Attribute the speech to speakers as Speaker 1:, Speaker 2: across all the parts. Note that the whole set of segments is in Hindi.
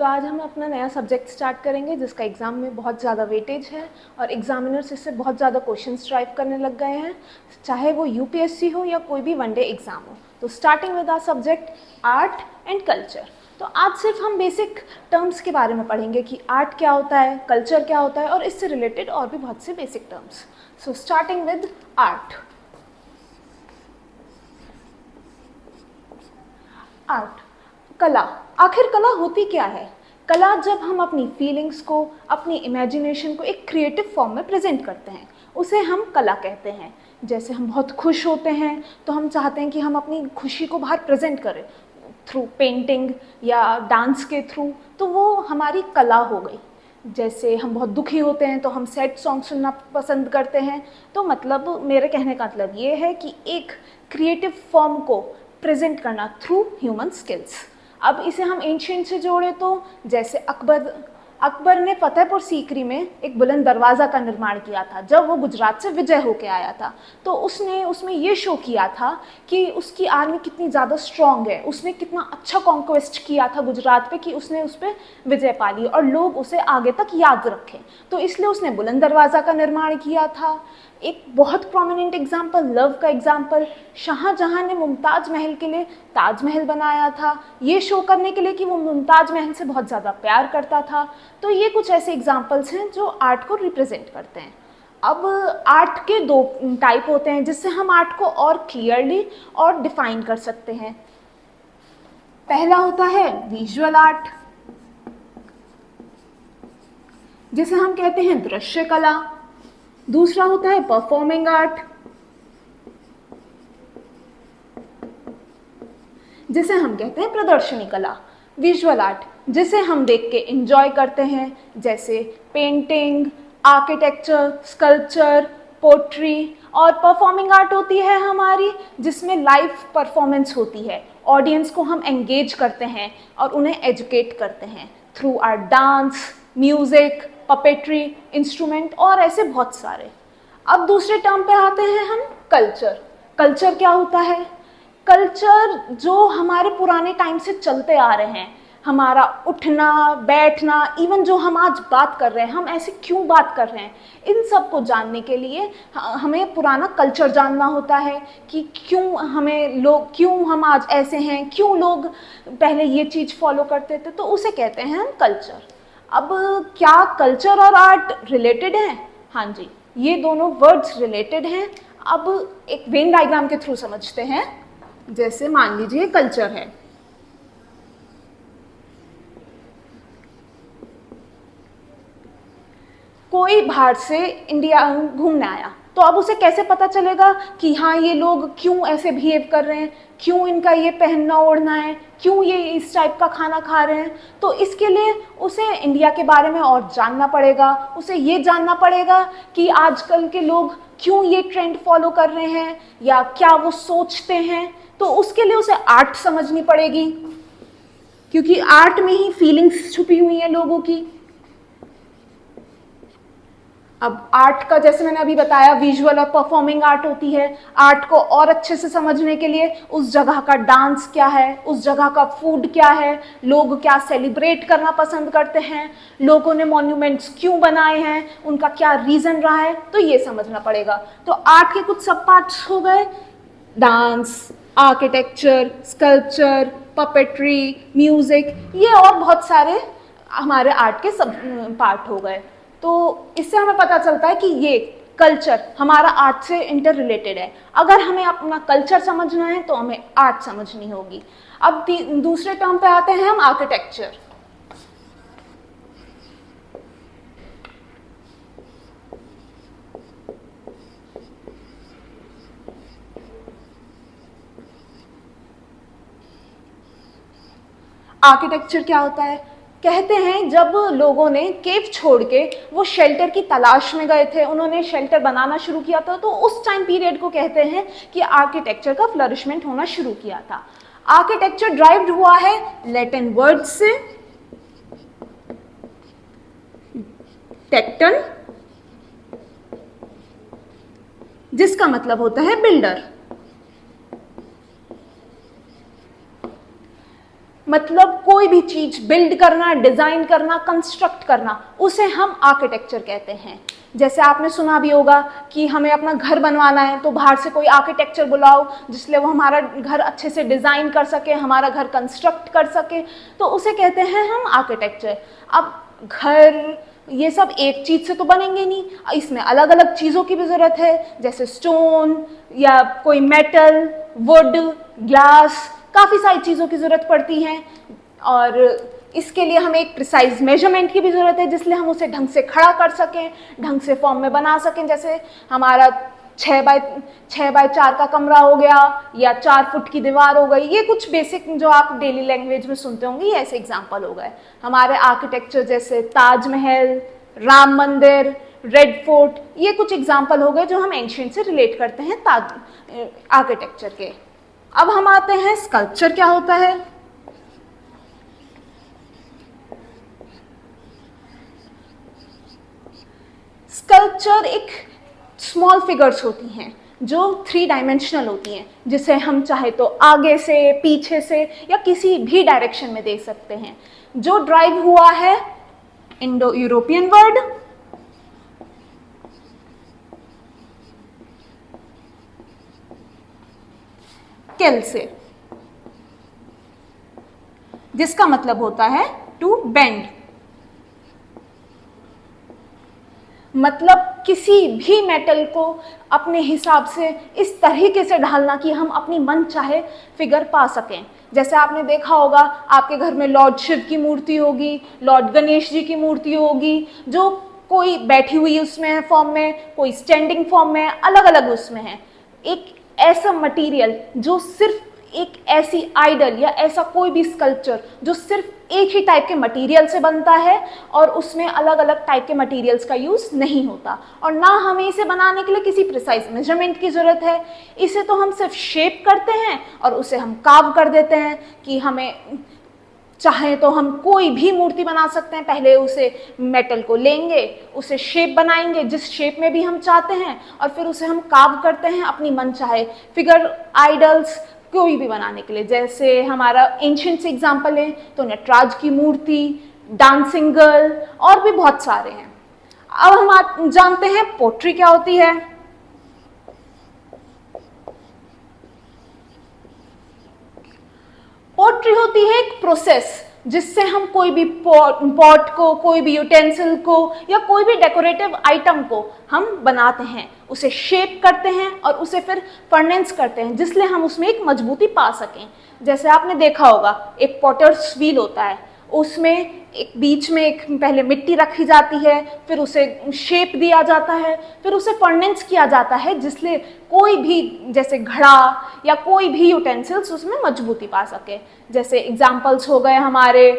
Speaker 1: तो आज हम अपना नया सब्जेक्ट स्टार्ट करेंगे जिसका एग्ज़ाम में बहुत ज़्यादा वेटेज है और एग्जामिनर्स इससे बहुत ज़्यादा क्वेश्चंस ड्राइव करने लग गए हैं, चाहे वो यूपीएससी हो या कोई भी वनडे एग्ज़ाम हो। तो starting with our subject art and culture. तो आज सिर्फ हम बेसिक टर्म्स के बारे में पढ़ेंगे कि आर्ट क्या होता है, कल्चर क्या होता है और इससे रिलेटेड और भी बहुत से basic terms. So starting with art. Art, कला। आखिर कला होती क्या है? कला जब हम अपनी फीलिंग्स को, अपनी इमेजिनेशन को एक क्रिएटिव फॉर्म में प्रेजेंट करते हैं, उसे हम कला कहते हैं। जैसे हम बहुत खुश होते हैं तो हम चाहते हैं कि हम अपनी खुशी को बाहर प्रेजेंट करें थ्रू पेंटिंग या डांस के थ्रू, तो वो हमारी कला हो गई। जैसे हम बहुत दुखी होते हैं तो हम सैड सॉन्ग सुनना पसंद करते हैं। तो मतलब मेरे कहने का मतलब ये है कि एक क्रिएटिव फॉर्म को प्रेजेंट करना थ्रू ह्यूमन स्किल्स। अब इसे हम एंशियंट से जोड़े तो जैसे अकबर ने फतेहपुर सीकरी में एक बुलंद दरवाज़ा का निर्माण किया था जब वो गुजरात से विजय होकर आया था। तो उसने उसमें ये शो किया था कि उसकी आर्मी कितनी ज़्यादा स्ट्रॉन्ग है, उसने कितना अच्छा कॉन्क्वेस्ट किया था गुजरात पे कि उसने उस पर विजय पा ली और लोग उसे आगे तक याद रखें। तो इसलिए उसने बुलंद दरवाज़ा का निर्माण किया था। एक बहुत प्रोमिनेंट एग्जाम्पल, लव का एग्जाम्पल, शाहजहां ने मुमताज़ महल के लिए ताजमहल बनाया था, ये शो करने के लिए कि वो मुमताज़ महल से बहुत ज़्यादा प्यार करता था। तो ये कुछ ऐसे एग्जाम्पल्स हैं जो आर्ट को रिप्रेजेंट करते हैं। अब आर्ट के दो टाइप होते हैं जिससे हम आर्ट को और क्लियरली और डिफाइन कर सकते हैं। पहला होता है विजुअल आर्ट, जिसे हम कहते हैं दृश्य कला। दूसरा होता है परफॉर्मिंग आर्ट, जिसे हम कहते हैं प्रदर्शनी कला। विजुअल आर्ट, जिसे हम देख के एंजॉय करते हैं, जैसे पेंटिंग, आर्किटेक्चर, स्कल्पचर, पोट्री। और परफॉर्मिंग आर्ट होती है हमारी जिसमें लाइव परफॉर्मेंस होती है, ऑडियंस को हम एंगेज करते हैं और उन्हें एजुकेट करते हैं through our dance, music, puppetry, instrument और ऐसे बहुत सारे। अब दूसरे टर्म पे आते हैं हम, कल्चर। कल्चर क्या होता है? कल्चर जो हमारे पुराने टाइम से चलते आ रहे हैं, हमारा उठना बैठना, इवन जो हम आज बात कर रहे हैं, हम ऐसे क्यों बात कर रहे हैं, इन सब को जानने के लिए हमें पुराना कल्चर जानना होता है कि क्यों हम आज ऐसे हैं, क्यों लोग पहले ये चीज़ फॉलो करते थे, तो उसे कहते हैं हम कल्चर। अब क्या कल्चर और आर्ट रिलेटेड हैं? हाँ जी, ये दोनों वर्ड्स रिलेटेड हैं। अब एक वेन डायग्राम के थ्रू समझते हैं। जैसे मान लीजिए कल्चर है, कोई बाहर से इंडिया घूमने आया, तो अब उसे कैसे पता चलेगा कि हाँ ये लोग क्यों ऐसे बिहेव कर रहे हैं, क्यों इनका ये पहनना ओढ़ना है, क्यों ये इस टाइप का खाना खा रहे हैं। तो इसके लिए उसे इंडिया के बारे में और जानना पड़ेगा, उसे ये जानना पड़ेगा कि आजकल के लोग क्यों ये ट्रेंड फॉलो कर रहे हैं या क्या वो सोचते हैं। तो उसके लिए उसे आर्ट समझनी पड़ेगी, क्योंकि आर्ट में ही फीलिंग्स छुपी हुई हैं लोगों की। अब आर्ट का जैसे मैंने अभी बताया विजुअल और परफॉर्मिंग आर्ट होती है। आर्ट को और अच्छे से समझने के लिए उस जगह का डांस क्या है, उस जगह का फूड क्या है, लोग क्या सेलिब्रेट करना पसंद करते हैं, लोगों ने मॉन्यूमेंट्स क्यों बनाए हैं, उनका क्या रीजन रहा है, तो ये समझना पड़ेगा। तो आर्ट के कुछ सब पार्ट्स हो गए, dance, architecture, sculpture, puppetry, music, ये और बहुत सारे हमारे आर्ट के सब पार्ट हो गए। तो इससे हमें पता चलता है कि ये कल्चर हमारा आर्ट से इंटर रिलेटेड है। अगर हमें अपना कल्चर समझना है तो हमें आर्ट समझनी होगी। अब दूसरे टर्म पे आते हैं हम, आर्किटेक्चर। आर्किटेक्चर क्या होता है? कहते हैं जब लोगों ने केव छोड़ के वो शेल्टर की तलाश में गए थे, उन्होंने शेल्टर बनाना शुरू किया था, तो उस टाइम पीरियड को कहते हैं कि आर्किटेक्चर का फ्लरिशमेंट होना शुरू किया था। आर्किटेक्चर ड्राइव्ड हुआ है लैटिन वर्ड से, टेक्टन, जिसका मतलब होता है बिल्डर। मतलब कोई भी चीज बिल्ड करना, डिजाइन करना, कंस्ट्रक्ट करना, उसे हम आर्किटेक्चर कहते हैं। जैसे आपने सुना भी होगा कि हमें अपना घर बनवाना है तो बाहर से कोई आर्किटेक्चर बुलाओ जिसलिए वो हमारा घर अच्छे से डिजाइन कर सके, हमारा घर कंस्ट्रक्ट कर सके, तो उसे कहते हैं हम आर्किटेक्चर। अब घर ये सब एक चीज से तो बनेंगे नहीं, इसमें अलग अलग चीजों की भी जरूरत है, जैसे स्टोन या कोई मेटल, वुड, ग्लास, काफी सारी चीजों की जरूरत पड़ती है। और इसके लिए हमें एक प्रिसाइज मेजरमेंट की भी जरूरत है जिसलिए हम उसे ढंग से खड़ा कर सकें, ढंग से फॉर्म में बना सकें। जैसे हमारा 6x4 का कमरा हो गया या 4 फुट की दीवार हो गई, ये कुछ बेसिक जो आप डेली लैंग्वेज में सुनते होंगे, ये ऐसे एग्जाम्पल हो गए। हमारे आर्किटेक्चर जैसे ताजमहल, राम मंदिर, रेड फोर्ट, ये कुछ एग्जाम्पल हो गए जो हम एंशिएंट से रिलेट करते हैं आर्किटेक्चर के। अब हम आते हैं स्कल्पचर क्या होता है। स्कल्पचर एक स्मॉल फिगर्स होती हैं जो 3 डायमेंशनल होती हैं, जिसे हम चाहे तो आगे से, पीछे से या किसी भी डायरेक्शन में देख सकते हैं, जो ड्राइव हुआ है इंडो यूरोपियन वर्ड, किल से, जिसका मतलब होता है टू बेंड। मतलब किसी भी मेटल को अपने हिसाब से इस तरीके से ढालना कि हम अपनी मन चाहे फिगर पा सकें। जैसे आपने देखा होगा आपके घर में लॉर्ड शिव की मूर्ति होगी, लॉर्ड गणेश जी की मूर्ति होगी, जो कोई बैठी हुई उसमें है फॉर्म में, कोई स्टैंडिंग फॉर्म में, अलग अलग उसमें है। एक ऐसा मटेरियल जो सिर्फ एक ऐसी आइडल या ऐसा कोई भी स्कल्पचर जो सिर्फ एक ही टाइप के मटेरियल से बनता है और उसमें अलग अलग टाइप के मटेरियल्स का यूज नहीं होता, और ना हमें इसे बनाने के लिए किसी प्रिसाइज मेजरमेंट की जरूरत है। इसे तो हम सिर्फ शेप करते हैं और उसे हम कार्व कर देते हैं कि हमें चाहे तो हम कोई भी मूर्ति बना सकते हैं। पहले उसे मेटल को लेंगे, उसे शेप बनाएंगे जिस शेप में भी हम चाहते हैं, और फिर उसे हम कार्व करते हैं अपनी मन चाहे फिगर, आइडल्स कोई भी बनाने के लिए। जैसे हमारा एंशिएंट से एग्जाम्पल है तो नटराज की मूर्ति, डांसिंग गर्ल, और भी बहुत सारे हैं। अब हम जानते हैं पोट्री क्या होती है। पोट्री होती है एक प्रोसेस जिससे हम कोई भी पॉट को, कोई भी यूटेंसिल को या कोई भी डेकोरेटिव आइटम को हम बनाते हैं, उसे शेप करते हैं और उसे फिर फर्नेंस करते हैं जिसलिए हम उसमें एक मजबूती पा सकें। जैसे आपने देखा होगा एक पॉटर्स व्हील होता है, उसमें एक बीच में एक पहले मिट्टी रखी जाती है, फिर उसे शेप दिया जाता है, फिर उसे फर्नेंस किया जाता है जिसलिए कोई भी जैसे घड़ा या कोई भी यूटेंसिल्स उसमें मजबूती पा सके। जैसे एग्जाम्पल्स हो गए हमारे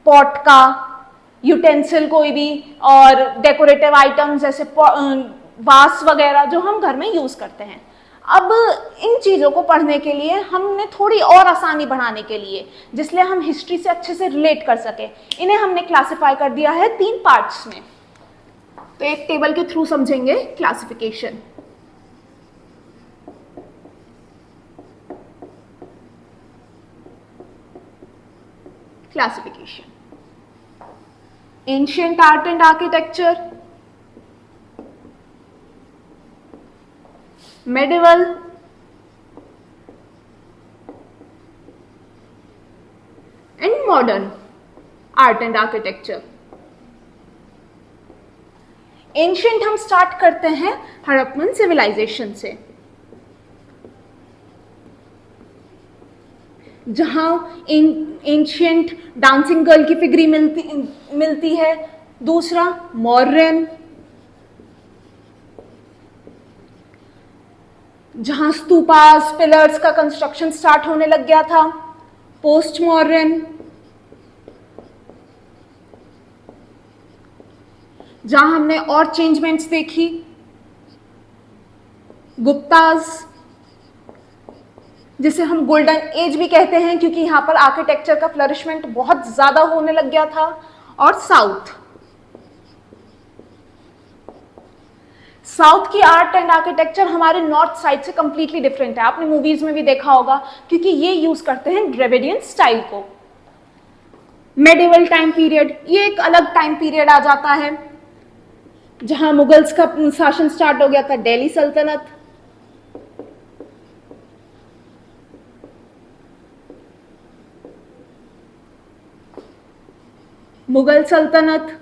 Speaker 1: पॉट का, यूटेंसिल कोई भी, और डेकोरेटिव आइटम्स जैसे वास वगैरह जो हम घर में यूज करते हैं। अब इन चीज़ों को पढ़ने के लिए हमने थोड़ी और आसानी बढ़ाने के लिए, जिसलिए हम हिस्ट्री से अच्छे से रिलेट कर सके, इन्हें हमने क्लासिफाई कर दिया है 3 पार्ट्स में। तो एक टेबल के थ्रू समझेंगे classification. Classification, ancient art and architecture, medieval, and modern art and architecture। Ancient हम स्टार्ट करते हैं हड़प्पन सिविलाइजेशन से, जहां एंशिएंट डांसिंग गर्ल की फिगरी मिलती है। दूसरा मॉडर्न, जहां स्तूपास, पिलर्स का कंस्ट्रक्शन स्टार्ट होने लग गया था। पोस्ट मॉडर्न, जहां हमने और चेंजमेंट्स देखी। गुप्ताज, जिसे हम गोल्डन एज भी कहते हैं क्योंकि यहां पर आर्किटेक्चर का फ्लरिशमेंट बहुत ज्यादा होने लग गया था। और साउथ, साउथ की आर्ट एंड आर्किटेक्चर हमारे नॉर्थ साइड से कंप्लीटली डिफरेंट है। आपने मूवीज में भी देखा होगा, क्योंकि ये यूज करते हैं ड्रेविडियन स्टाइल को। मेडिवल टाइम पीरियड, ये एक अलग टाइम पीरियड आ जाता है जहां मुगल्स का शासन स्टार्ट हो गया था, दिल्ली सल्तनत। मुगल सल्तनत,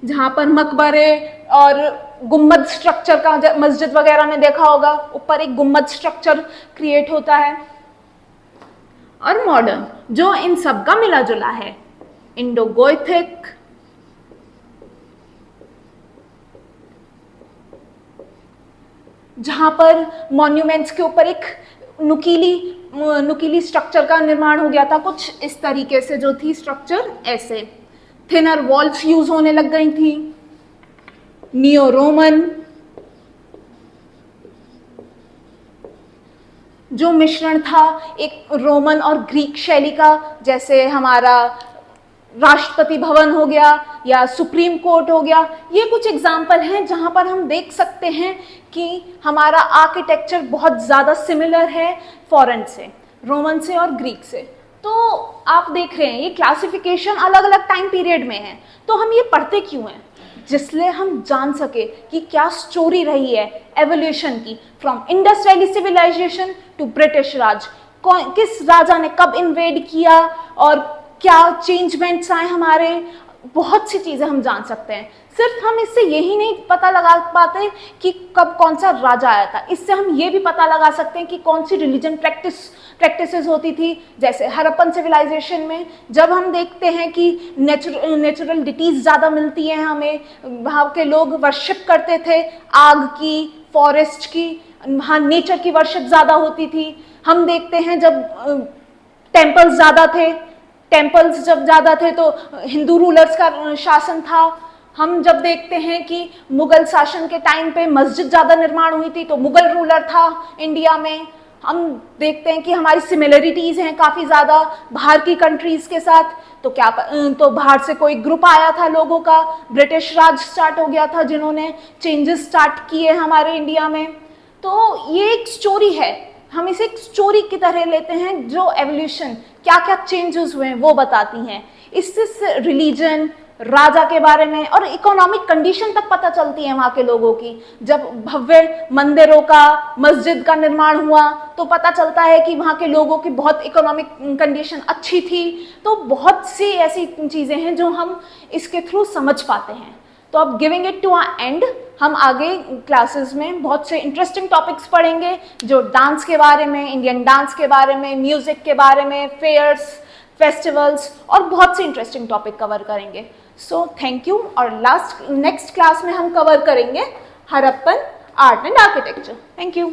Speaker 1: जहां पर मकबरे और गुम्बद स्ट्रक्चर का, मस्जिद वगैरह में देखा होगा, ऊपर एक गुम्बद स्ट्रक्चर क्रिएट होता है। और मॉडर्न, जो इन सब का मिला जुला है, इंडो गोथिक, जहां पर मॉन्यूमेंट्स के ऊपर एक नुकीली स्ट्रक्चर का निर्माण हो गया था, कुछ इस तरीके से जो थी स्ट्रक्चर, ऐसे थिनर वॉल्स यूज होने लग गई थी। नियो रोमन, जो मिश्रण था एक रोमन और ग्रीक शैली का, जैसे हमारा राष्ट्रपति भवन हो गया या सुप्रीम कोर्ट हो गया। ये कुछ एग्जाम्पल हैं जहां पर हम देख सकते हैं कि हमारा आर्किटेक्चर बहुत ज़्यादा सिमिलर है फॉरेन से, रोमन से और ग्रीक से। तो आप देख रहे हैं ये क्लासिफिकेशन अलग अलग टाइम पीरियड में है। तो हम ये पढ़ते क्यों हैं? जिससे हम जान सके कि क्या स्टोरी रही है एवोल्यूशन की, from Indus valley civilisation to British Raj. किस राजा ने कब इन्वेड किया और क्या चेंजमेंट्स आए हमारे, बहुत सी चीज़ें हम जान सकते हैं। सिर्फ हम इससे यही नहीं पता लगा पाते कि कब कौन सा राजा आया था, इससे हम ये भी पता लगा सकते हैं कि कौन सी रिलीजन प्रैक्टिसेस होती थी। जैसे हड़प्पन सिविलाइजेशन में जब हम देखते हैं कि नेचुरल डिटीज़ ज़्यादा मिलती हैं हमें, वहाँ के लोग वर्शिप करते थे आग की, फॉरेस्ट की, वहाँ नेचर की वर्शिप ज़्यादा होती थी। हम देखते हैं जब टेम्पल्स ज़्यादा थे, टेम्पल्स जब ज़्यादा थे तो हिंदू रूलर्स का शासन था। हम जब देखते हैं कि मुगल शासन के टाइम पे मस्जिद ज़्यादा निर्माण हुई थी तो मुगल रूलर था इंडिया में। हम देखते हैं कि हमारी सिमिलरिटीज़ हैं काफ़ी ज़्यादा बाहर की कंट्रीज़ के साथ। तो बाहर से कोई ग्रुप आया था लोगों का, ब्रिटिश राज स्टार्ट हो गया था जिन्होंने चेंजेस स्टार्ट किए हमारे इंडिया में। तो ये एक स्टोरी है, हम इसे एक स्टोरी की तरह लेते हैं जो एवोल्यूशन क्या क्या चेंजेस हुए हैं वो बताती हैं। इससे रिलीजन, राजा के बारे में और इकोनॉमिक कंडीशन तक पता चलती है वहाँ के लोगों की। जब भव्य मंदिरों का, मस्जिद का निर्माण हुआ तो पता चलता है कि वहाँ के लोगों की बहुत इकोनॉमिक कंडीशन अच्छी थी। तो बहुत सी ऐसी चीज़ें हैं जो हम इसके थ्रू समझ पाते हैं। तो अब giving it to a end, हम आगे क्लासेस में बहुत से इंटरेस्टिंग टॉपिक्स पढ़ेंगे जो डांस के बारे में, इंडियन डांस के बारे में, म्यूजिक के बारे में, फेयर्स, फेस्टिवल्स और बहुत से इंटरेस्टिंग टॉपिक कवर करेंगे। So thank you. और नेक्स्ट क्लास में हम कवर करेंगे Harappan art and architecture. Thank you.